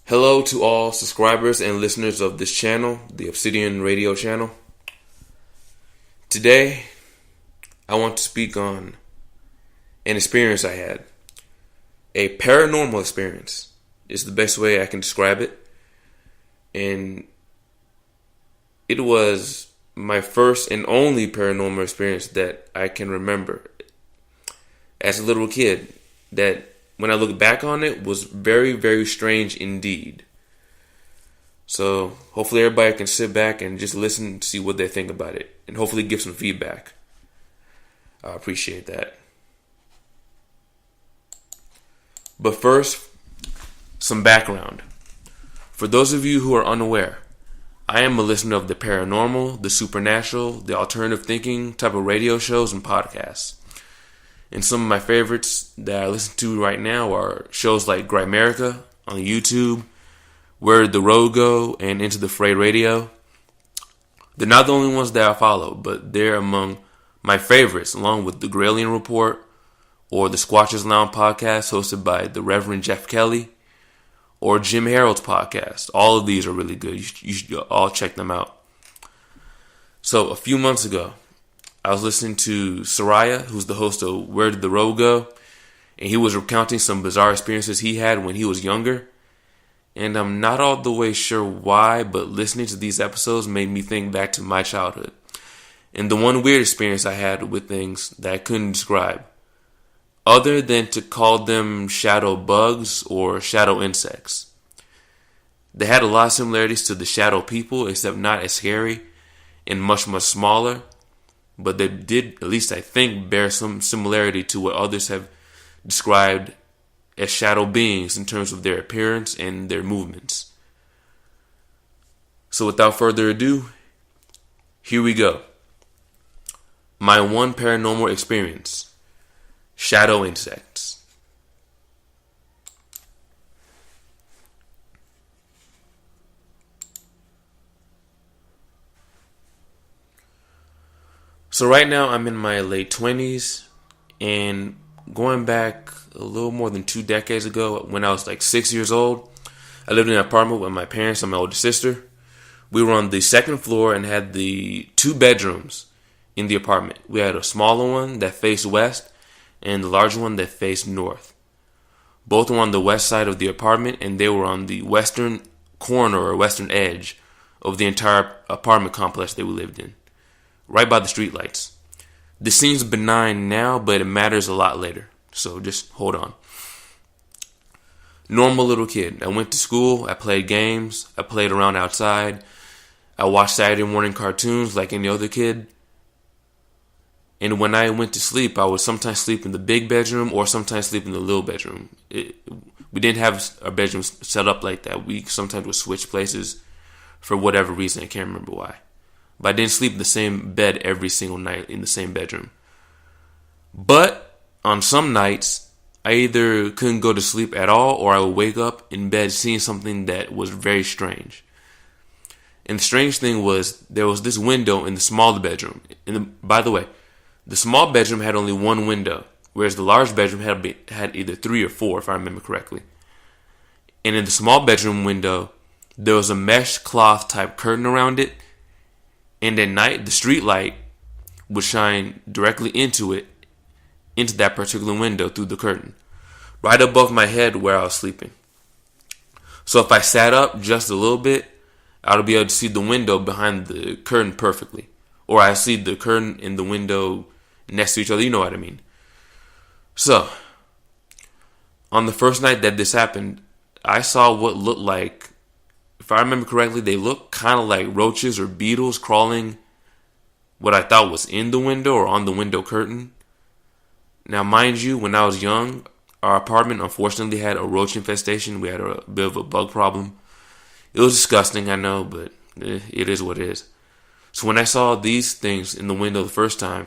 Hello to all subscribers and listeners of this channel, the Obsidian-Radio channel. Today, I want to speak on an experience I had. A paranormal experience is the best way I can describe it. And it was my first and only paranormal experience that I can remember as a little kid, that when I look back on it was very, very strange indeed. So hopefully everybody can sit back and just listen and see what they think about it, and hopefully give some feedback. I appreciate that. But first, some background. For those of you who are unaware, I am a listener of the paranormal, the supernatural, the alternative thinking type of radio shows and podcasts. And some of my favorites that I listen to right now are shows like Grimerica on YouTube, Where Did the Road Go, and Into the Fray Radio. They're not the only ones that I follow, but they're among my favorites, along with the Gralien Report or the Squatchers Lounge podcast hosted by the Reverend Jeff Kelly, or Jim Harold's podcast. All of these are really good. You should all check them out. So a few months ago, I was listening to Soraya, who's the host of Where Did the Road Go? And he was recounting some bizarre experiences he had when he was younger. And I'm not all the way sure why, but listening to these episodes made me think back to my childhood. And the one weird experience I had with things that I couldn't describe, other than to call them shadow bugs or shadow insects. They had a lot of similarities to the shadow people, except not as scary and much, much smaller. But they did, at least I think, bear some similarity to what others have described as shadow beings in terms of their appearance and their movements. So without further ado, here we go. My one paranormal experience: shadow insects. So right now I'm in my late 20s, and going back a little more than 2 decades ago, when I was like 6 years old, I lived in an apartment with my parents and my older sister. We were on the second floor and had the 2 bedrooms in the apartment. We had a smaller one that faced west and the larger one that faced north. Both were on the west side of the apartment, and they were on the western corner or western edge of the entire apartment complex that we lived in, right by the streetlights. This seems benign now, but it matters a lot later, so just hold on. Normal little kid. I went to school, I played games, I played around outside, I watched Saturday morning cartoons like any other kid. And when I went to sleep, I would sometimes sleep in the big bedroom or sometimes sleep in the little bedroom. We didn't have our bedrooms set up like that. We sometimes would switch places for whatever reason. I can't remember why. But I didn't sleep in the same bed every single night in the same bedroom. But on some nights, I either couldn't go to sleep at all, or I would wake up in bed seeing something that was very strange. And the strange thing was, there was this window in the smaller bedroom. By the way, the small bedroom had only one window, whereas the large bedroom had either 3 or 4, if I remember correctly. And in the small bedroom window, there was a mesh cloth type curtain around it. And at night, the street light would shine directly into that particular window through the curtain, right above my head where I was sleeping. So if I sat up just a little bit, I would be able to see the window behind the curtain perfectly. Or I see the curtain and the window next to each other, you know what I mean. So, on the first night that this happened, I saw what looked like, if I remember correctly, they looked kind of like roaches or beetles crawling what I thought was in the window or on the window curtain. Now, mind you, when I was young, our apartment unfortunately had a roach infestation. We had a bit of a bug problem. It was disgusting, I know, but it is what it is. So when I saw these things in the window the first time,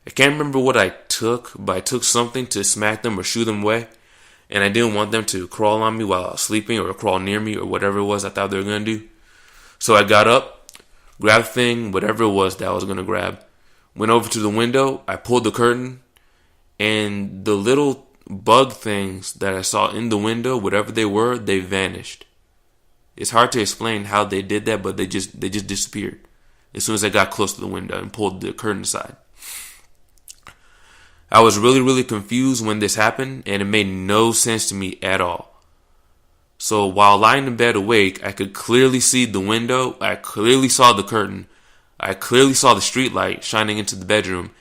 I can't remember what I took, but I took something to smack them or shoo them away. And I didn't want them to crawl on me while I was sleeping, or crawl near me, or whatever it was I thought they were going to do. So I got up, grabbed the thing, whatever it was that I was going to grab, went over to the window, I pulled the curtain, and the little bug things that I saw in the window, whatever they were, they vanished. It's hard to explain how they did that, but they just disappeared as soon as I got close to the window and pulled the curtain aside. I was really, really confused when this happened, and it made no sense to me at all. So while lying in bed awake, I could clearly see the window, I clearly saw the curtain, I clearly saw the street light shining into the bedroom,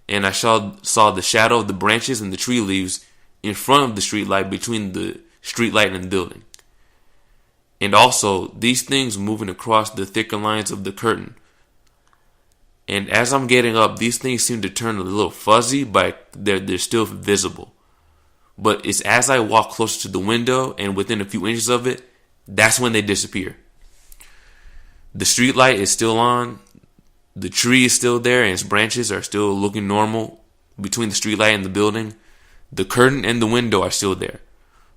and I saw the shadow of the branches and the tree leaves in front of the street light between the street light and the building. And also, these things moving across the thicker lines of the curtain. And as I'm getting up, these things seem to turn a little fuzzy, but they're still visible. But it's as I walk closer to the window and within a few inches of it, that's when they disappear. The street light is still on. The tree is still there and its branches are still looking normal between the street light and the building. The curtain and the window are still there,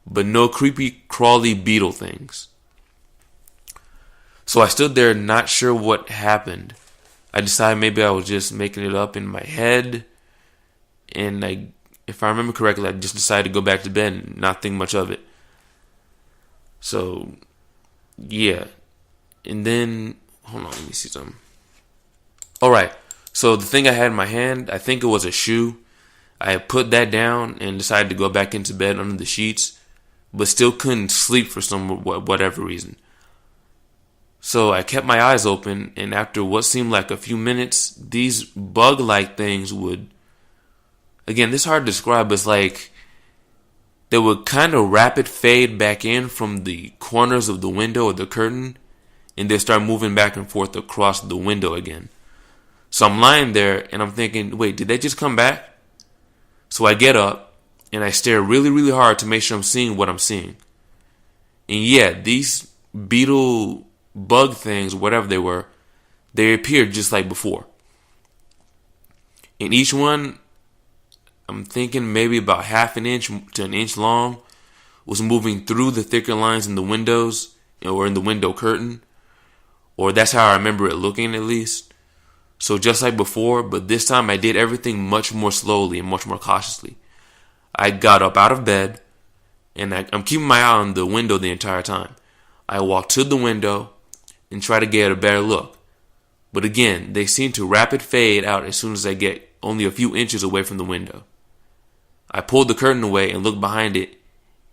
but no creepy, crawly beetle things. So I stood there not sure what happened. I decided maybe I was just making it up in my head. And if I remember correctly, I just decided to go back to bed and not think much of it. So, yeah. And then, hold on, let me see something. Alright, so the thing I had in my hand, I think it was a shoe. I put that down and decided to go back into bed under the sheets, but still couldn't sleep for whatever reason. So I kept my eyes open, and after what seemed like a few minutes, these bug-like things would, again, this is hard to describe, but it's like they would kind of rapid fade back in from the corners of the window or the curtain, and they start moving back and forth across the window again. So I'm lying there, and I'm thinking, wait, did they just come back? So I get up, and I stare really, really hard to make sure I'm seeing what I'm seeing. And yeah, these beetle bug things, whatever they were, they appeared just like before. And each one, I'm thinking maybe about half an inch to an inch long, was moving through the thicker lines in the windows or in the window curtain. Or that's how I remember it looking, at least. So just like before, but this time I did everything much more slowly and much more cautiously. I got up out of bed, and I'm keeping my eye on the window the entire time. I walked to the window and try to get a better look. But again, they seem to rapid fade out as soon as I get only a few inches away from the window. I pulled the curtain away and looked behind it,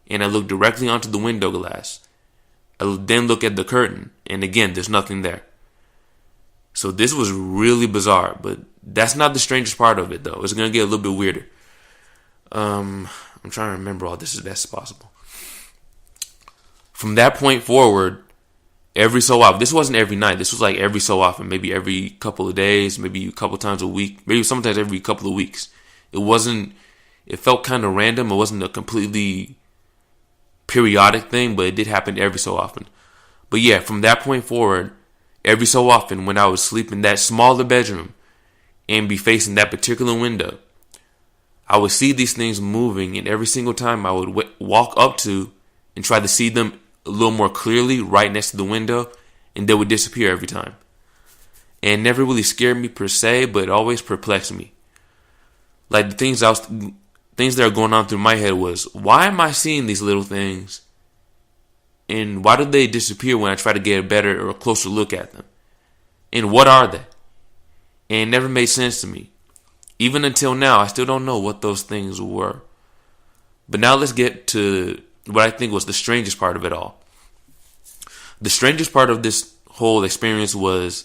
and I looked directly onto the window glass. I then look at the curtain, and again, there's nothing there. So this was really bizarre, but that's not the strangest part of it, though. It's going to get a little bit weirder. I'm trying to remember all this as best as possible. From that point forward, every so often, this wasn't every night, this was like every so often, maybe every couple of days, maybe a couple times a week, maybe sometimes every couple of weeks. It felt kind of random. It wasn't a completely periodic thing, but it did happen every so often. But yeah, from that point forward, every so often when I would sleep in that smaller bedroom and be facing that particular window, I would see these things moving, and every single time I would walk up to and try to see them a little more clearly right next to the window, and they would disappear every time. And it never really scared me per se, but it always perplexed me. Like the things that are going on through my head was, why am I seeing these little things? And why do they disappear when I try to get a better or a closer look at them? And what are they? And it never made sense to me. Even until now, I still don't know what those things were. But now let's get to what I think was the strangest part of it all. The strangest part of this whole experience was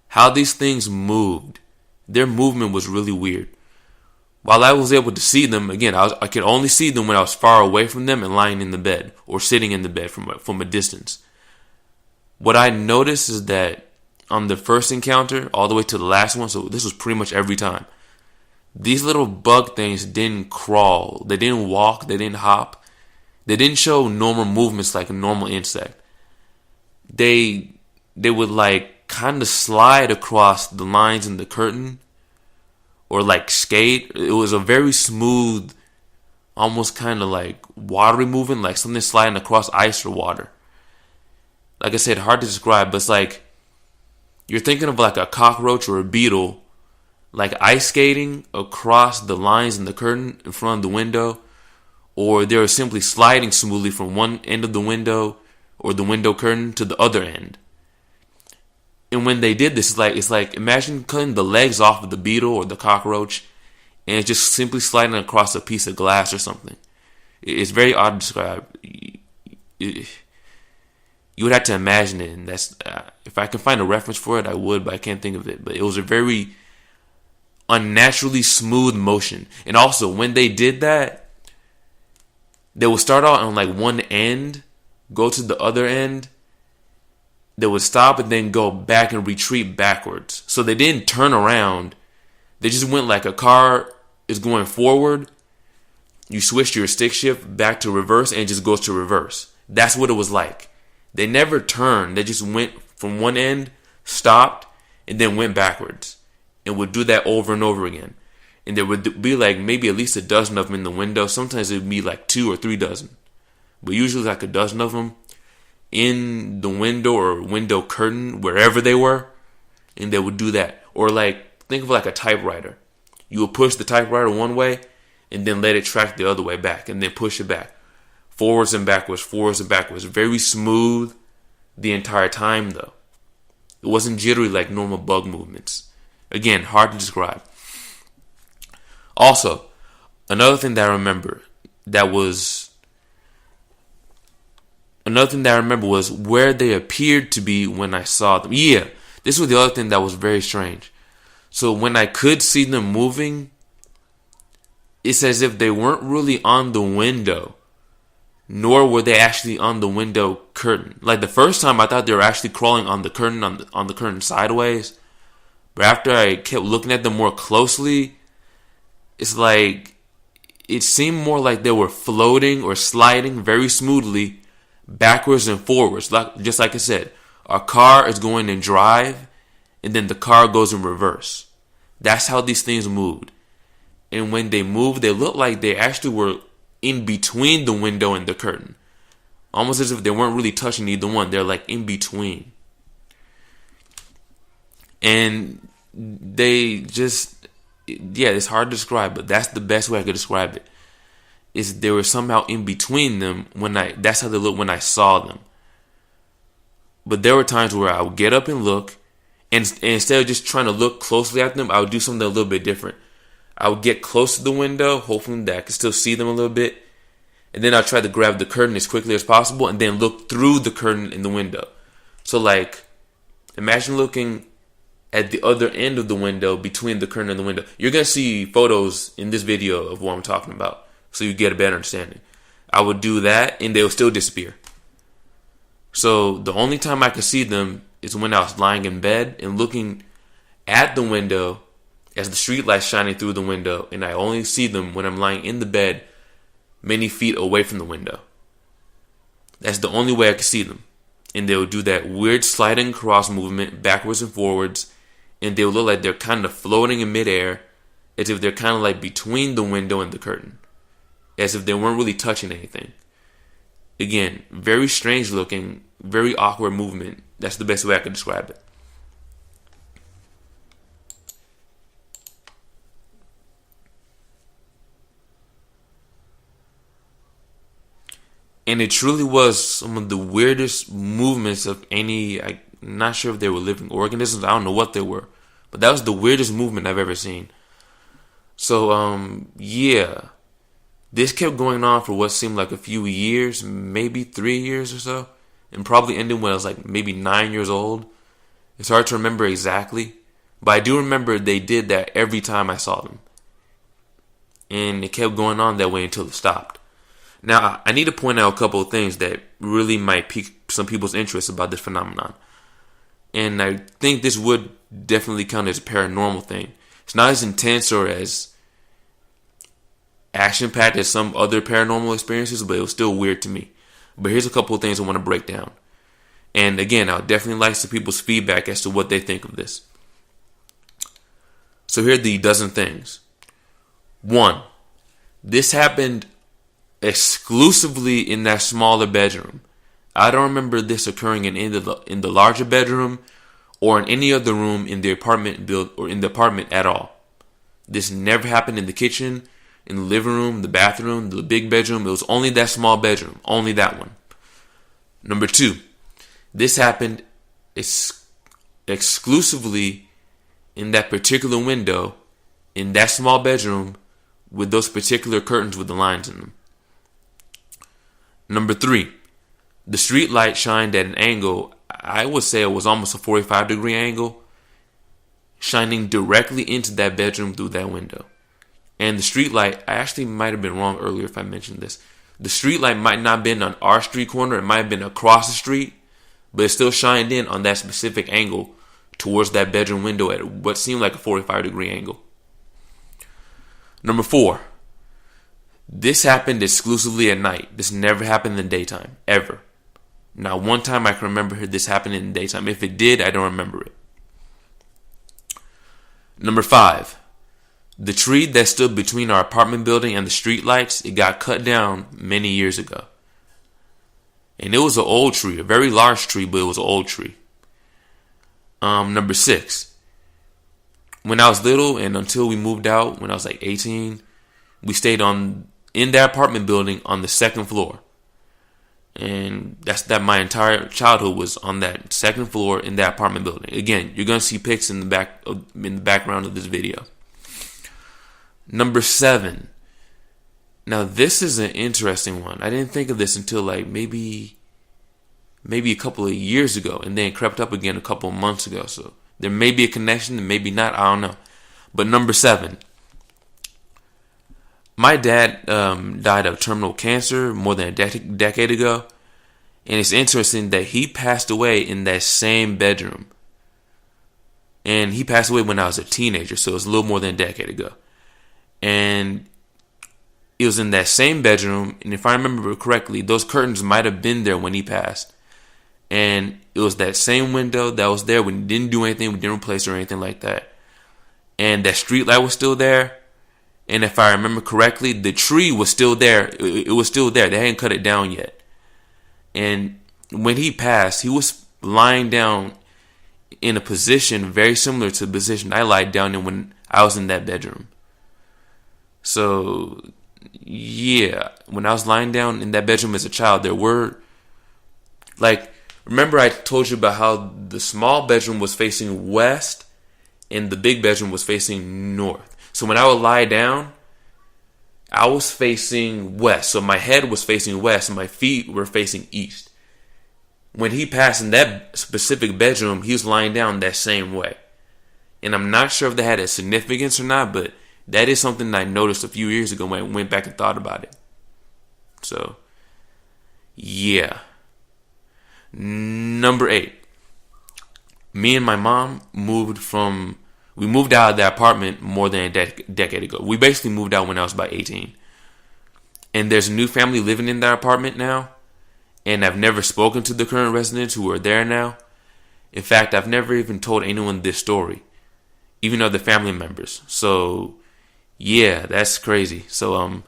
how these things moved. Their movement was really weird. While I was able to see them, again, I could only see them when I was far away from them and lying in the bed or sitting in the bed from a distance. What I noticed is that on the first encounter, all the way to the last one, so this was pretty much every time, these little bug things didn't crawl, they didn't walk, they didn't hop, they didn't show normal movements like a normal insect. They would like kind of slide across the lines in the curtain, or like skate. It was a very smooth, almost kind of like watery movement, like something sliding across ice or water. Like I said, hard to describe, but it's like you're thinking of like a cockroach or a beetle, like ice skating across the lines in the curtain in front of the window, or they were simply sliding smoothly from one end of the window or the window curtain to the other end. And when they did this, it's like imagine cutting the legs off of the beetle or the cockroach, and it's just simply sliding across a piece of glass or something. It's very odd to describe. You would have to imagine it, and that's if I can find a reference for it, I would, but I can't think of it. But it was a very unnaturally smooth motion. And also, when they did that, they would start out on like one end, go to the other end, they would stop and then go back and retreat backwards. So they didn't turn around. They just went like a car is going forward. You switch your stick shift back to reverse and it just goes to reverse. That's what it was like. They never turned. They just went from one end, stopped, and then went backwards. And would do that over and over again. And there would be like maybe at least a dozen of them in the window. Sometimes it would be like 2 or 3 dozen. But usually like a dozen of them in the window or window curtain, wherever they were. And they would do that. Or like, think of like a typewriter. You would push the typewriter one way and then let it track the other way back. And then push it back. Forwards and backwards, forwards and backwards. Very smooth the entire time though. It wasn't jittery like normal bug movements. Again, hard to describe. Also, another thing that I remember was where they appeared to be when I saw them. Yeah, this was the other thing that was very strange. So when I could see them moving, it's as if they weren't really on the window, nor were they actually on the window curtain. Like the first time, I thought they were actually crawling on the curtain, on the curtain sideways. But after I kept looking at them more closely, it's like it seemed more like they were floating or sliding very smoothly backwards and forwards. Just like I said, a car is going in drive and then the car goes in reverse. That's how these things moved. And when they moved, they looked like they actually were in between the window and the curtain. Almost as if they weren't really touching either one. They're like in between. And they just, yeah, it's hard to describe, but that's the best way I could describe it. Is they were somehow in between them that's how they looked when I saw them. But there were times where I would get up and look, and instead of just trying to look closely at them, I would do something a little bit different. I would get close to the window, hoping that I could still see them a little bit, and then I'd try to grab the curtain as quickly as possible, and then look through the curtain in the window. So like, imagine looking at the other end of the window between the curtain and the window. You're going to see photos in this video of what I'm talking about, so you get a better understanding. I would do that, and they'll still disappear. So the only time I could see them is when I was lying in bed and looking at the window as the street light's shining through the window, and I only see them when I'm lying in the bed many feet away from the window. That's the only way I could see them. And they'll do that weird sliding cross movement backwards and forwards, and they'll look like they're kind of floating in midair, as if they're kind of like between the window and the curtain, as if they weren't really touching anything. Again, very strange looking, very awkward movement. That's the best way I could describe it. And it truly was some of the weirdest movements of any, I'm not sure if they were living organisms, I don't know what they were, but that was the weirdest movement I've ever seen. So, yeah, this kept going on for what seemed like a few years, maybe 3 years or so, and probably ended when I was like maybe 9 years old. It's hard to remember exactly, but I do remember they did that every time I saw them. And it kept going on that way until it stopped. Now, I need to point out a couple of things that really might pique some people's interest about this phenomenon. And I think this would definitely count as a paranormal thing. It's not as intense or as action-packed as some other paranormal experiences, but it was still weird to me. But here's a couple of things I want to break down. And again, I'll definitely like some people's feedback as to what they think of this. So here are the dozen things. 1, this happened exclusively in that smaller bedroom. I don't remember this occurring in the larger bedroom or in any other room in the apartment at all. This never happened in the kitchen. in the living room, the bathroom, the big bedroom. It was only that small bedroom, only that one. Number 2, this happened exclusively in that particular window, in that small bedroom, with those particular curtains with the lines in them. Number 3, the street light shined at an angle, I would say it was almost a 45-degree angle, shining directly into that bedroom through that window. And the street light, I actually might have been wrong earlier if I mentioned this. The street light might not have been on our street corner, it might have been across the street, but it still shined in on that specific angle towards that bedroom window at what seemed like a 45-degree angle. Number 4, this happened exclusively at night. This never happened in the daytime, ever. Not one time I can remember this happening in the daytime. If it did, I don't remember it. Number 5, the tree that stood between our apartment building and the street lights, it got cut down many years ago. And it was an old tree, a very large tree, but it was an old tree. Number 6, when I was little and until we moved out, when I was like 18, we stayed in that apartment building on the 2nd floor. And that my entire childhood was on that 2nd floor in that apartment building. Again, you're going to see pics in the background of this video. Number 7. Now this is an interesting one. I didn't think of this until like maybe a couple of years ago, and then it crept up again a couple of months ago. So there may be a connection, and maybe not. I don't know. But number 7. My dad died of terminal cancer more than a decade ago. And it's interesting that he passed away in that same bedroom. And he passed away when I was a teenager, so it was a little more than a decade ago. And it was in that same bedroom, and if I remember correctly, those curtains might have been there when he passed. And it was that same window that was there when he didn't do anything, we didn't replace it or anything like that. And that street light was still there. And if I remember correctly, the tree was still there. It was still there. They hadn't cut it down yet. And when he passed, he was lying down in a position very similar to the position I lied down in when I was in that bedroom. So, yeah, when I was lying down in that bedroom as a child, there were, like, remember I told you about how the small bedroom was facing west and the big bedroom was facing north. So when I would lie down, I was facing west. So my head was facing west and my feet were facing east. When he passed in that specific bedroom, he was lying down that same way. And I'm not sure if that had a significance or not, but that is something that I noticed a few years ago when I went back and thought about it. So, yeah. Number 8. Me and my mom moved out of that apartment more than a decade ago. We basically moved out when I was about 18. And there's a new family living in that apartment now. And I've never spoken to the current residents who are there now. In fact, I've never even told anyone this story, even other family members. So, yeah, that's crazy. So,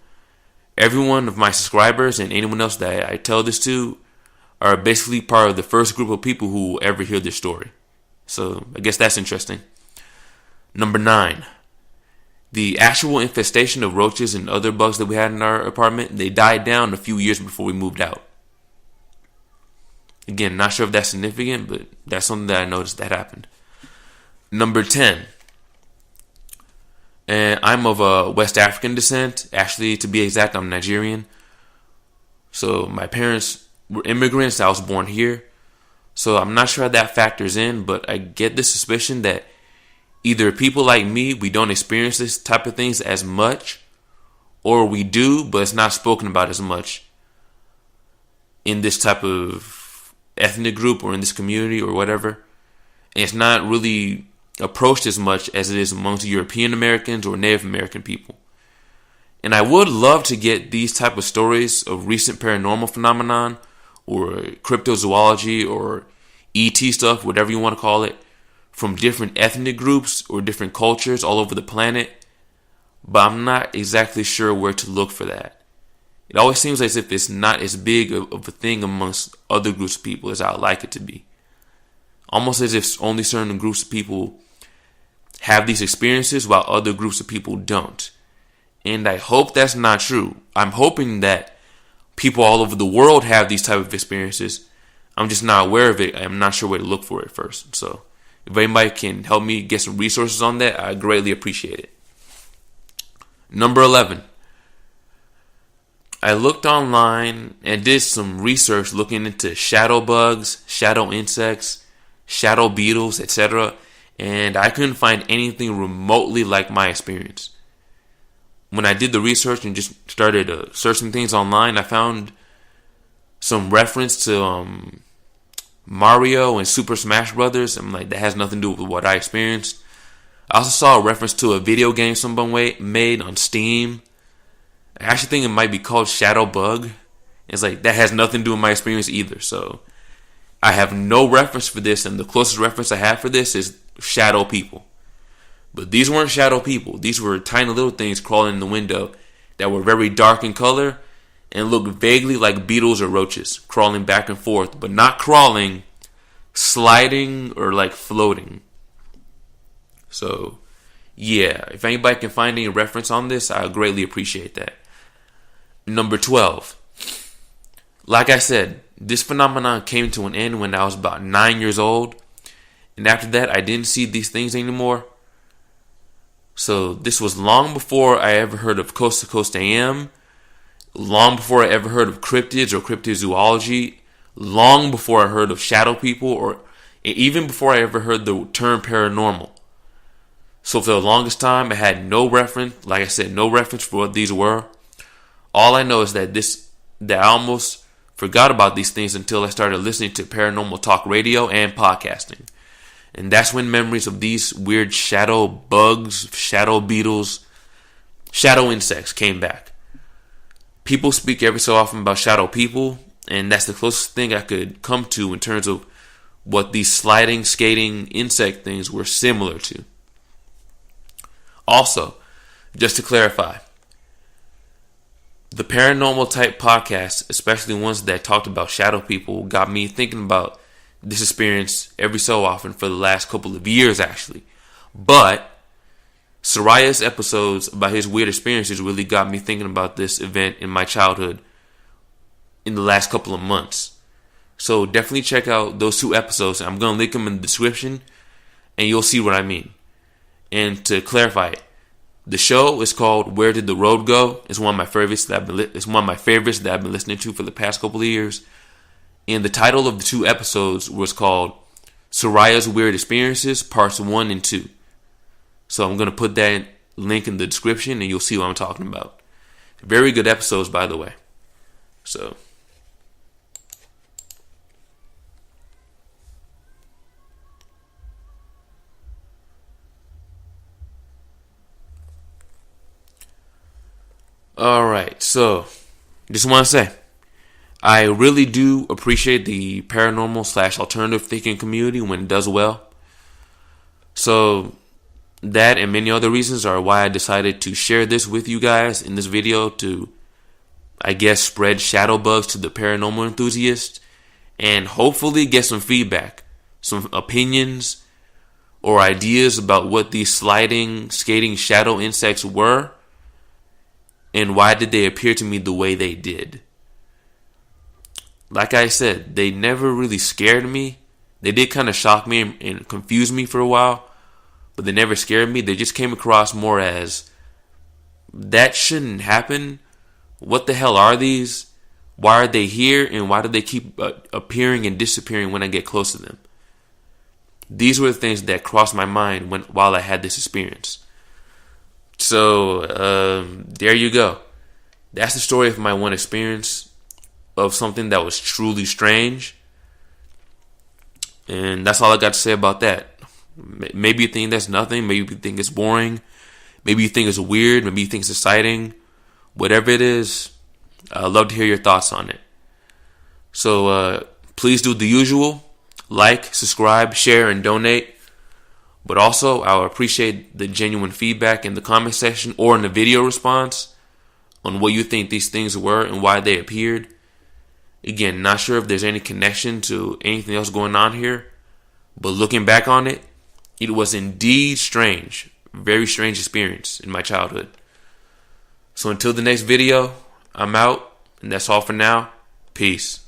every one of my subscribers and anyone else that I tell this to are basically part of the first group of people who will ever hear this story. So, I guess that's interesting. Number 9. The actual infestation of roaches and other bugs that we had in our apartment, they died down a few years before we moved out. Again, not sure if that's significant, but that's something that I noticed that happened. Number 10. And I'm of West African descent. Actually, to be exact, I'm Nigerian. So my parents were immigrants. I was born here. So I'm not sure how that factors in, but I get the suspicion that either people like me, we don't experience this type of things as much, or we do, but it's not spoken about as much in this type of ethnic group or in this community or whatever. And it's not really approached as much as it is amongst European Americans or Native American people. And I would love to get these type of stories of recent paranormal phenomenon or cryptozoology or ET stuff, whatever you want to call it, from different ethnic groups or different cultures all over the planet, but I'm not exactly sure where to look for that. It always seems as if it's not as big of a thing amongst other groups of people as I would like it to be. Almost as if only certain groups of people have these experiences while other groups of people don't. And I hope that's not true. I'm hoping that people all over the world have these type of experiences. I'm just not aware of it. I'm not sure where to look for it first. So if anybody can help me get some resources on that, I greatly appreciate it. Number 11. I looked online and did some research looking into shadow bugs, shadow insects, shadow beetles, etc. And I couldn't find anything remotely like my experience. When I did the research and just started searching things online, I found some reference to Mario and Super Smash Brothers. I'm like, that has nothing to do with what I experienced. I also saw a reference to a video game someone made on Steam. I actually think it might be called Shadow Bug. It's like, that has nothing to do with my experience either. So I have no reference for this, and the closest reference I have for this is shadow people. But these weren't shadow people. These were tiny little things crawling in the window that were very dark in color and looked vaguely like beetles or roaches crawling back and forth, but not crawling, sliding or like floating. So yeah, if anybody can find any reference on this, I greatly appreciate that. Number 12. Like I said, this phenomenon came to an end when I was about 9 years old. And after that, I didn't see these things anymore. So this was long before I ever heard of Coast to Coast AM. Long before I ever heard of cryptids or cryptozoology. Long before I heard of shadow people, or even before I ever heard the term paranormal. So for the longest time, I had no reference, like I said, no reference for what these were. All I know is that I almost forgot about these things until I started listening to paranormal talk radio and podcasting. And that's when memories of these weird shadow bugs, shadow beetles, shadow insects came back. People speak every so often about shadow people, and that's the closest thing I could come to in terms of what these sliding, skating insect things were similar to. Also, just to clarify, the paranormal type podcasts, especially ones that talked about shadow people, got me thinking about this experience every so often for the last couple of years, actually. But Soraya's episodes about his weird experiences really got me thinking about this event in my childhood in the last couple of months. So definitely check out those 2 episodes. I'm going to link them in the description, and you'll see what I mean. And to clarify it, the show is called Where Did the Road Go? It's one of my favorites that I've been listening to for the past couple of years. And the title of the 2 episodes was called Soraya's Weird Experiences, Parts 1 and 2. So I'm going to put that link in the description, and you'll see what I'm talking about. Very good episodes, by the way. So alright, so just want to say, I really do appreciate the paranormal / alternative thinking community when it does well. So that and many other reasons are why I decided to share this with you guys in this video to, I guess, spread shadow bugs to the paranormal enthusiasts and hopefully get some feedback, some opinions or ideas about what these sliding, skating shadow insects were and why did they appear to me the way they did. Like I said, they never really scared me. They did kind of shock me and confuse me for a while, but they never scared me. They just came across more as, that shouldn't happen. What the hell are these? Why are they here? And why do they keep appearing and disappearing when I get close to them? These were the things that crossed my mind while I had this experience. So, there you go. That's the story of my one experience of something that was truly strange. And that's all I got to say about that. Maybe you think that's nothing. Maybe you think it's boring. Maybe you think it's weird. Maybe you think it's exciting. Whatever it is, I'd love to hear your thoughts on it. So please do the usual. Like, subscribe, share, and donate. But also, I would appreciate the genuine feedback in the comment section or in the video response on what you think these things were and why they appeared. Again, not sure if there's any connection to anything else going on here, but looking back on it, it was indeed strange. Very strange experience in my childhood. So until the next video, I'm out. And that's all for now. Peace.